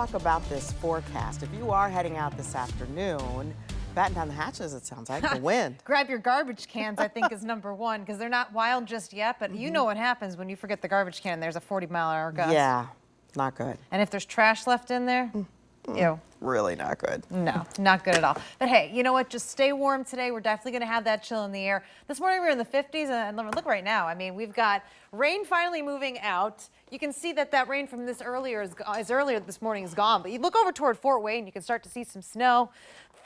Talk about this forecast. If you are heading out this afternoon, batten down the hatches, it sounds like, the wind. Grab your garbage cans, I think, is number one, because they're not wild just yet, but you know what happens when you forget the garbage can. There's a 40-mile-an-hour gust. Yeah, not good. And if there's trash left in there, ew. Really not good. No, not good at all. But hey, you know what? Just stay warm today. We're definitely going to have that chill in the air. This morning we were in the 50s, and look right now. I mean, we've got rain finally moving out. You can see that rain from this earlier this morning is gone. But you look over toward Fort Wayne, you can start to see some snow.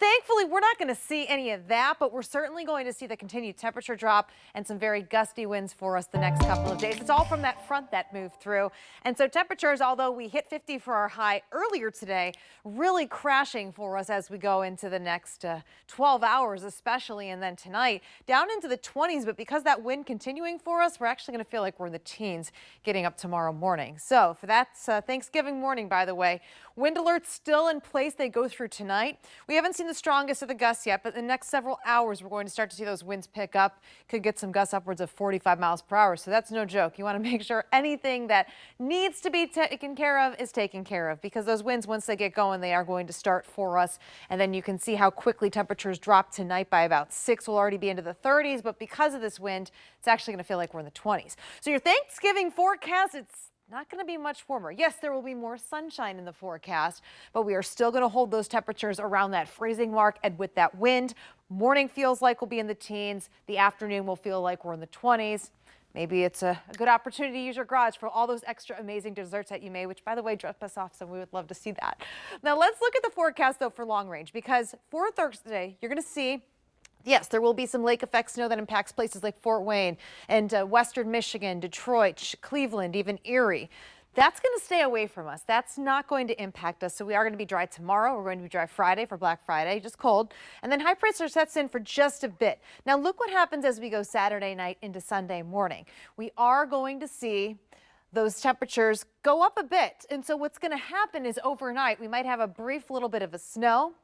Thankfully, we're not going to see any of that, but we're certainly going to see the continued temperature drop and some very gusty winds for us the next couple of days. It's all from that front that moved through. And so temperatures, although we hit 50 for our high earlier today, really crashing for us as we go into the next 12 hours, especially, and then tonight down into the 20s. But because that wind continuing for us, we're actually going to feel like we're in the teens getting up tomorrow morning. So for that Thanksgiving morning, by the way, wind alerts still in place. They go through tonight. We haven't seen the strongest of the gusts yet, but in the next several hours, we're going to start to see those winds pick up. Could get some gusts upwards of 45 miles per hour. So that's no joke. You want to make sure anything that needs to be taken care of is taken care of, because those winds, once they get going, they are going to start for us. And then you can see how quickly temperatures drop tonight. By about 6, we'll already be into the 30s. But because of this wind, it's actually going to feel like we're in the 20s. So your Thanksgiving forecast, it's not going to be much warmer. Yes, there will be more sunshine in the forecast, but we are still going to hold those temperatures around that freezing mark. And with that wind, morning feels like we'll be in the teens. The afternoon will feel like we're in the 20s. Maybe it's a good opportunity to use your garage for all those extra amazing desserts that you made, which, by the way, drop us off, so we would love to see that. Now, let's look at the forecast, though, for long range, because for Thursday, you're going to see, yes, there will be some lake effect snow that impacts places like Fort Wayne and western Michigan, Detroit, Cleveland, even Erie. That's going to stay away from us. That's not going to impact us. So we are going to be dry tomorrow. We're going to be dry Friday for Black Friday, just cold. And then high pressure sets in for just a bit. Now look what happens as we go Saturday night into Sunday morning. We are going to see those temperatures go up a bit. And so what's going to happen is overnight, we might have a brief little bit of a snow.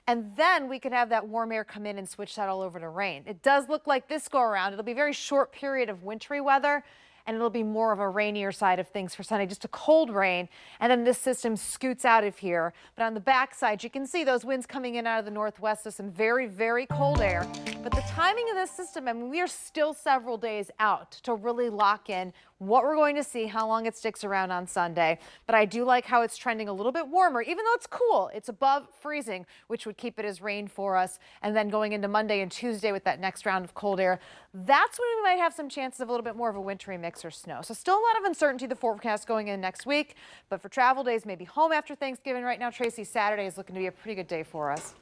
And then we could have that warm air come in and switch that all over to rain. It does look like this go around. It'll be a very short period of wintry weather, and it'll be more of a rainier side of things for Sunday, just a cold rain. And then this system scoots out of here. But on the backside, you can see those winds coming in out of the northwest, so some very, very cold air. But the timing of this system, I mean, we are still several days out to really lock in what we're going to see, how long it sticks around on Sunday. But I do like how it's trending a little bit warmer, even though it's cool. It's above freezing, which would keep it as rain for us. And then going into Monday and Tuesday with that next round of cold air, that's when we might have some chances of a little bit more of a wintry mix or snow. So still a lot of uncertainty, the forecast going in next week. But for travel days, maybe home after Thanksgiving right now, Tracy, Saturday is looking to be a pretty good day for us.